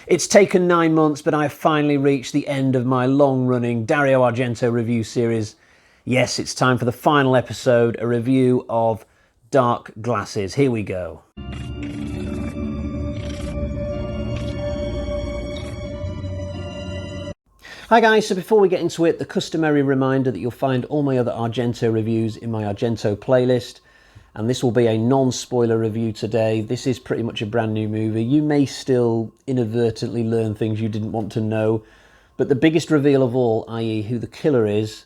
It's taken 9 months, but I have finally reached the end of my long-running Dario Argento review series. Yes, it's time for the final episode, a review of Dark Glasses. Here we go. Hi guys, so before we get into it, the customary reminder that you'll find all my other Argento reviews in my Argento playlist. And this will be a non-spoiler review today. This is pretty much a brand new movie. You may still inadvertently learn things you didn't want to know, but the biggest reveal of all, i.e. who the killer is,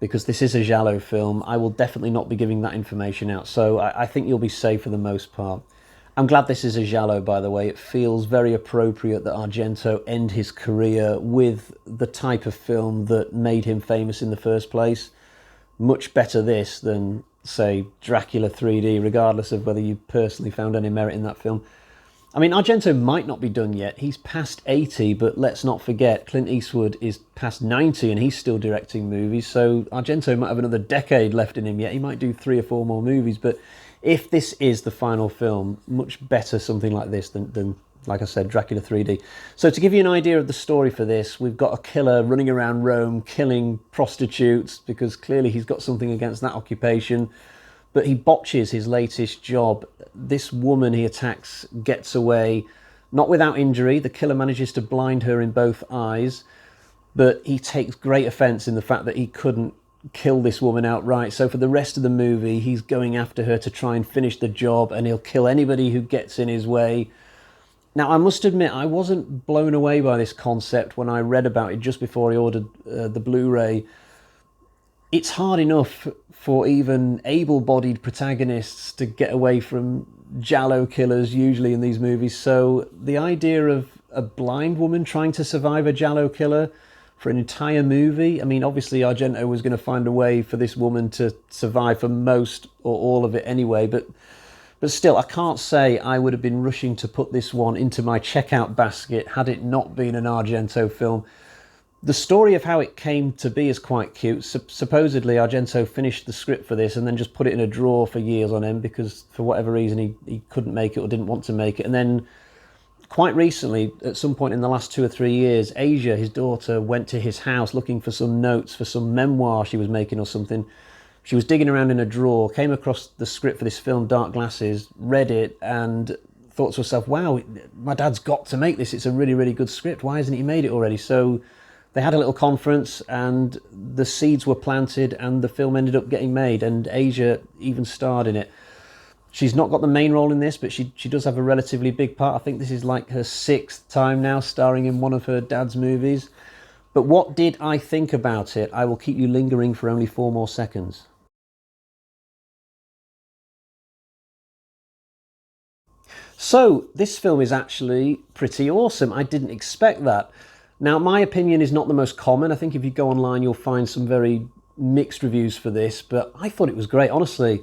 because this is a giallo film, I will definitely not be giving that information out. So I think you'll be safe for the most part. I'm glad this is a giallo, by the way. It feels very appropriate that Argento end his career with the type of film that made him famous in the first place. Much better this than, say, Dracula 3D, regardless of whether you personally found any merit in that film. I mean, Argento might not be done yet. He's past 80, but let's not forget, Clint Eastwood is past 90 and he's still directing movies, so Argento might have another decade left in him yet. He might do 3 or 4 more movies, but if this is the final film, much better something like this than like I said, Dracula 3D. So to give you an idea of the story for this, we've got a killer running around Rome killing prostitutes because clearly he's got something against that occupation, but he botches his latest job. This woman he attacks gets away, not without injury. The killer manages to blind her in both eyes, but he takes great offence in the fact that he couldn't kill this woman outright. So for the rest of the movie, he's going after her to try and finish the job, and he'll kill anybody who gets in his way. Now, I must admit, I wasn't blown away by this concept when I read about it just before I ordered the Blu-ray. It's hard enough for even able-bodied protagonists to get away from giallo killers, usually in these movies. So the idea of a blind woman trying to survive a giallo killer for an entire movie, I mean, obviously Argento was going to find a way for this woman to survive for most or all of it anyway, but still, I can't say I would have been rushing to put this one into my checkout basket had it not been an Argento film. The story of how it came to be is quite cute. Supposedly, Argento finished the script for this and then just put it in a drawer for years on end because for whatever reason he couldn't make it or didn't want to make it. And then quite recently, at some point in the last 2 or 3 years, Asia, his daughter, went to his house looking for some notes for some memoir she was making or something. She was digging around in a drawer, came across the script for this film, Dark Glasses, read it and thought to herself, wow, my dad's got to make this. It's a really, really good script. Why hasn't he made it already? So they had a little conference and the seeds were planted and the film ended up getting made, and Asia even starred in it. She's not got the main role in this, but she does have a relatively big part. I think this is like her 6th time now starring in one of her dad's movies. But what did I think about it? I will keep you lingering for only 4 more seconds. So, this film is actually pretty awesome. I didn't expect that. Now, my opinion is not the most common. I think if you go online, you'll find some very mixed reviews for this, but I thought it was great. Honestly,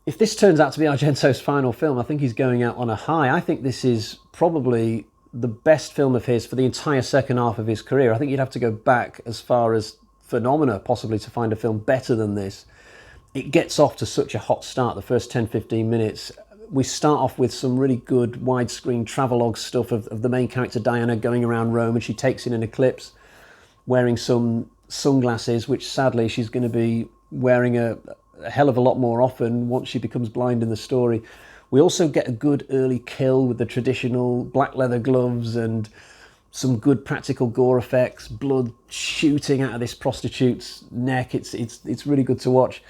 if this turns out to be Argento's final film, I think he's going out on a high. I think this is probably the best film of his for the entire second half of his career. I think you'd have to go back as far as Phenomena, possibly, to find a film better than this. It gets off to such a hot start, the first 10-15 minutes. We start off with some really good widescreen travelogue stuff of the main character Diana going around Rome, and she takes in an eclipse wearing some sunglasses, which sadly she's going to be wearing a hell of a lot more often once she becomes blind in the story. We also get a good early kill with the traditional black leather gloves and some good practical gore effects, blood shooting out of this prostitute's neck. It's really good to watch.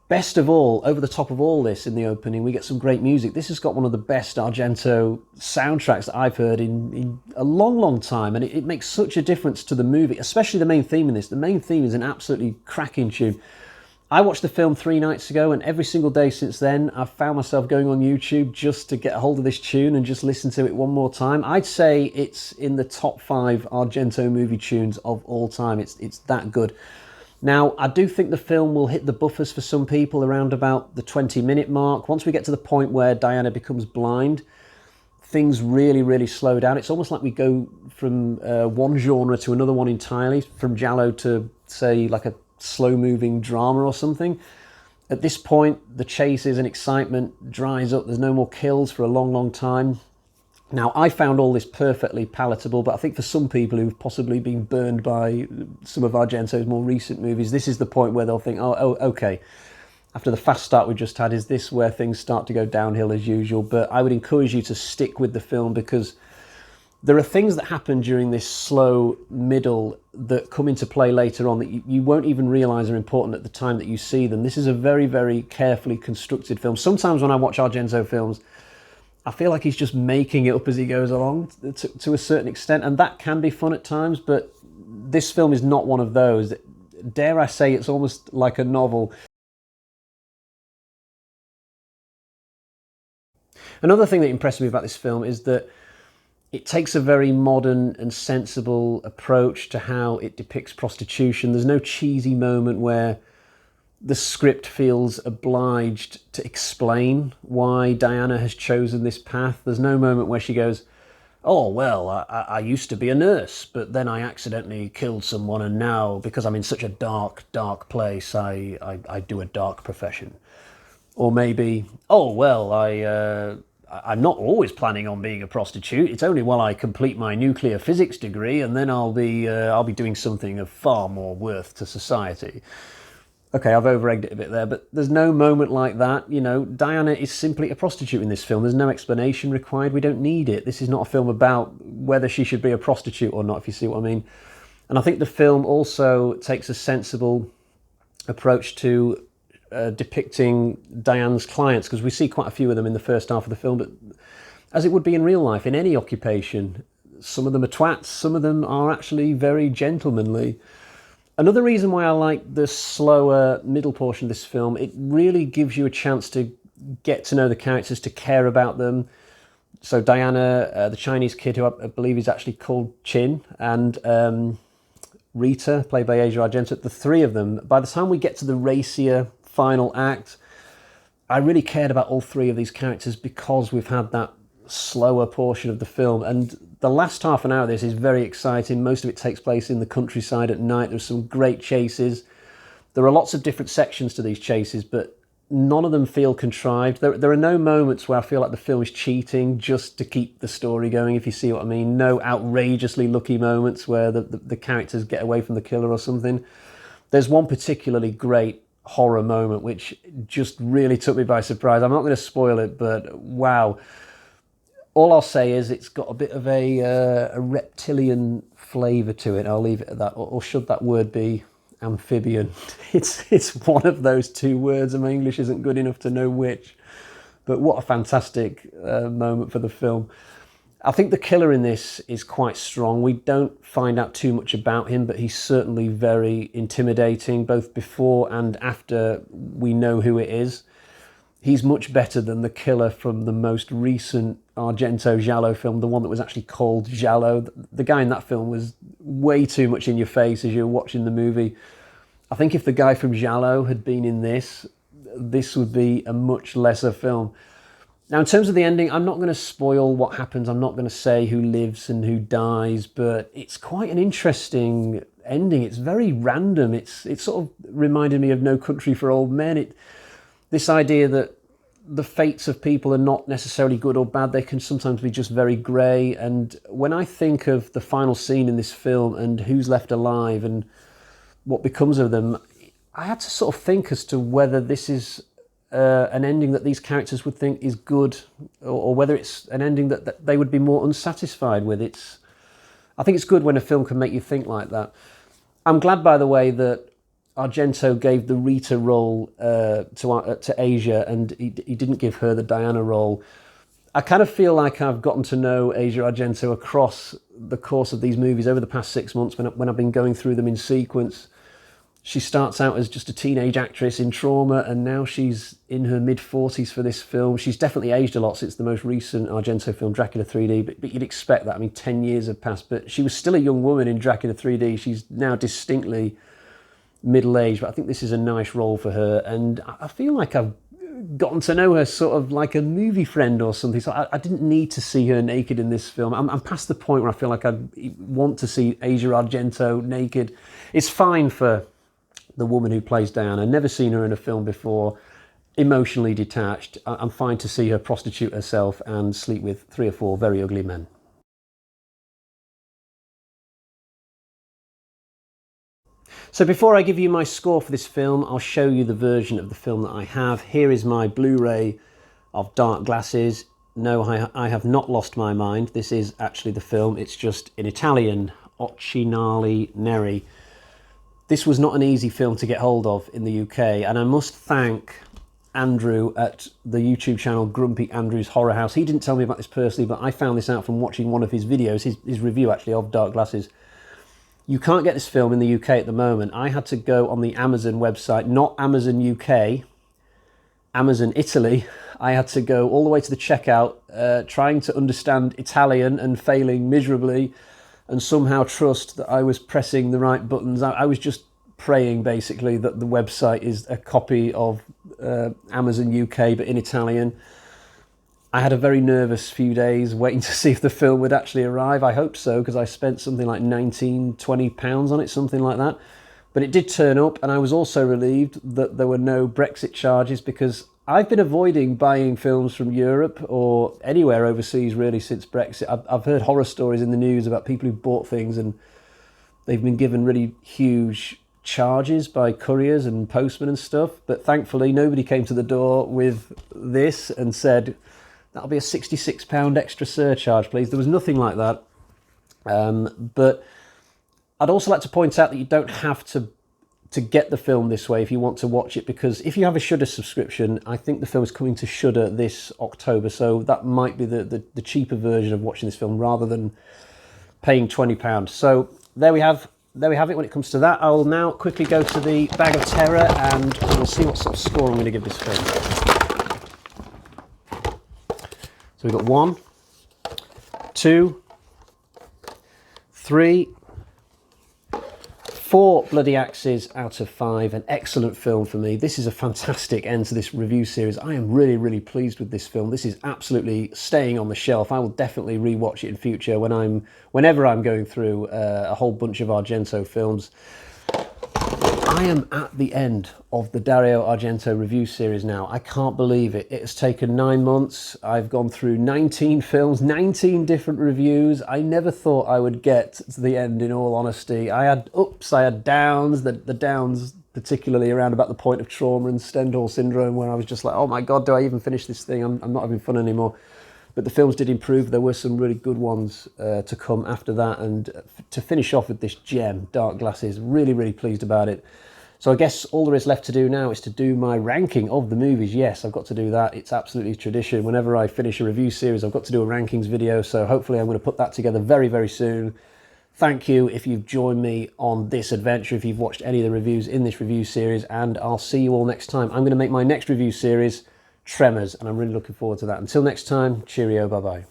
Best of all, over the top of all this in the opening, we get some great music. This has got one of the best Argento soundtracks that I've heard in a long, long time, and it makes such a difference to the movie, especially the main theme in this. The main theme is an absolutely cracking tune. I watched the film 3 nights ago, and every single day since then, I've found myself going on YouTube just to get a hold of this tune and just listen to it one more time. I'd say it's in the top 5 Argento movie tunes of all time. It's that good. Now, I do think the film will hit the buffers for some people around about the 20-minute mark. Once we get to the point where Diana becomes blind, things really, really slow down. It's almost like we go from one genre to another one entirely, from giallo to, say, like a slow-moving drama or something. At this point, the chases and excitement dries up. There's no more kills for a long, long time. Now, I found all this perfectly palatable, but I think for some people who've possibly been burned by some of Argento's more recent movies, this is the point where they'll think, oh, okay, after the fast start we just had, is this where things start to go downhill as usual? But I would encourage you to stick with the film, because there are things that happen during this slow middle that come into play later on that you won't even realise are important at the time that you see them. This is a very, very carefully constructed film. Sometimes when I watch Argento films, I feel like he's just making it up as he goes along to a certain extent, and that can be fun at times, but this film is not one of those. Dare I say, it's almost like a novel. Another thing that impressed me about this film is that it takes a very modern and sensible approach to how it depicts prostitution. There's no cheesy moment where the script feels obliged to explain why Diana has chosen this path. There's no moment where she goes, oh, well, I used to be a nurse, but then I accidentally killed someone, and now, because I'm in such a dark, dark place, I do a dark profession. Or maybe, oh, well, I'm not always planning on being a prostitute. It's only while I complete my nuclear physics degree, and then I'll be doing something of far more worth to society. Okay, I've over-egged it a bit there, but there's no moment like that. You know, Diana is simply a prostitute in this film. There's no explanation required. We don't need it. This is not a film about whether she should be a prostitute or not, if you see what I mean. And I think the film also takes a sensible approach to depicting Diane's clients, because we see quite a few of them in the first half of the film, but as it would be in real life, in any occupation, some of them are twats, some of them are actually very gentlemanly. Another reason why I like the slower middle portion of this film, it really gives you a chance to get to know the characters, to care about them. So Diana, the Chinese kid, who I believe is actually called Chin, and Rita, played by Asia Argento, the three of them, by the time we get to the racier final act, I really cared about all three of these characters because we've had that slower portion of the film. And the last half an hour of this is very exciting. Most of it takes place in the countryside at night. There's some great chases. There are lots of different sections to these chases, but none of them feel contrived. There are no moments where I feel like the film is cheating just to keep the story going, if you see what I mean. No outrageously lucky moments where the characters get away from the killer or something. There's one particularly great horror moment which just really took me by surprise. I'm not going to spoil it, but wow. All I'll say is it's got a bit of a reptilian flavour to it. I'll leave it at that. Or should that word be amphibian? It's one of those two words, and my English isn't good enough to know which. But what a fantastic moment for the film. I think the killer in this is quite strong. We don't find out too much about him, but he's certainly very intimidating, both before and after we know who it is. He's much better than the killer from the most recent Argento Giallo film, the one that was actually called Giallo. The guy in that film was way too much in your face as you were watching the movie. I think if the guy from Giallo had been in this, this would be a much lesser film. Now, in terms of the ending, I'm not going to spoil what happens. I'm not going to say who lives and who dies, but it's quite an interesting ending. It's very random. It sort of reminded me of No Country for Old Men. This idea that the fates of people are not necessarily good or bad. They can sometimes be just very grey. And when I think of the final scene in this film and who's left alive and what becomes of them, I had to sort of think as to whether this is an ending that these characters would think is good, or whether it's an ending that they would be more unsatisfied with. I think it's good when a film can make you think like that. I'm glad, by the way, that Argento gave the Rita role to Asia, and he didn't give her the Diana role. I kind of feel like I've gotten to know Asia Argento across the course of these movies over the past 6 months when I've been going through them in sequence. She starts out as just a teenage actress in Trauma, and now she's in her mid-40s for this film. She's definitely aged a lot since the most recent Argento film, Dracula 3D, but you'd expect that. I mean, 10 years have passed, but she was still a young woman in Dracula 3D. She's now distinctly middle-aged, but I think this is a nice role for her, and I feel like I've gotten to know her sort of like a movie friend or something, so I didn't need to see her naked in this film. I'm past the point where I feel like I want to see Asia Argento naked. It's fine for the woman who plays Diana. Never seen her in a film before. emotionally detached. I'm fine to see her prostitute herself and sleep with 3 or 4 very ugly men. So before I give you my score for this film, I'll show you the version of the film that I have. Here is my Blu-ray of Dark Glasses. No, I have not lost my mind. This is actually the film. It's just in Italian, Occinali Neri. This was not an easy film to get hold of in the UK, and I must thank Andrew at the YouTube channel Grumpy Andrew's Horror House. He didn't tell me about this personally, but I found this out from watching one of his videos, his review actually of Dark Glasses. You can't get this film in the UK at the moment. I had to go on the Amazon website, not Amazon UK, Amazon Italy. I had to go all the way to the checkout, trying to understand Italian and failing miserably, and somehow trust that I was pressing the right buttons. I was just praying basically that the website is a copy of Amazon UK but in Italian. I had a very nervous few days waiting to see if the film would actually arrive. I hope so, because I spent something like £19-20 on it, something like that. But it did turn up, and I was also relieved that there were no Brexit charges, because I've been avoiding buying films from Europe or anywhere overseas really since Brexit. I've heard horror stories in the news about people who bought things and they've been given really huge charges by couriers and postmen and stuff. But thankfully, nobody came to the door with this and said, that'll be a £66 extra surcharge, please. There was nothing like that. But I'd also like to point out that you don't have to get the film this way if you want to watch it, because if you have a Shudder subscription, I think the film is coming to Shudder this October, so that might be the cheaper version of watching this film rather than paying £20. So there we have it when it comes to that. I'll now quickly go to the Bag of Terror and we'll see what sort of score I'm going to give this film. So we've got 1, 2, 3, 4 bloody axes out of 5. An excellent film for me. This is a fantastic end to this review series. I am really, really pleased with this film. This is absolutely staying on the shelf. I will definitely rewatch it in future whenever I'm going through a whole bunch of Argento films. I am at the end of the Dario Argento review series now. I can't believe it. It has taken 9 months. I've gone through 19 films, 19 different reviews. I never thought I would get to the end, in all honesty. I had ups, I had downs, the downs particularly around about the point of trauma and Stendhal syndrome, where I was just like, oh my God, do I even finish this thing? I'm not having fun anymore. But the films did improve. There were some really good ones to come after that. And to finish off with this gem, Dark Glasses, really, really pleased about it. So I guess all there is left to do now is to do my ranking of the movies. Yes, I've got to do that. It's absolutely tradition. Whenever I finish a review series, I've got to do a rankings video. So hopefully I'm going to put that together very, very soon. Thank you if you've joined me on this adventure, if you've watched any of the reviews in this review series, and I'll see you all next time. I'm going to make my next review series Tremors, and I'm really looking forward to that. Until next time, cheerio, bye-bye.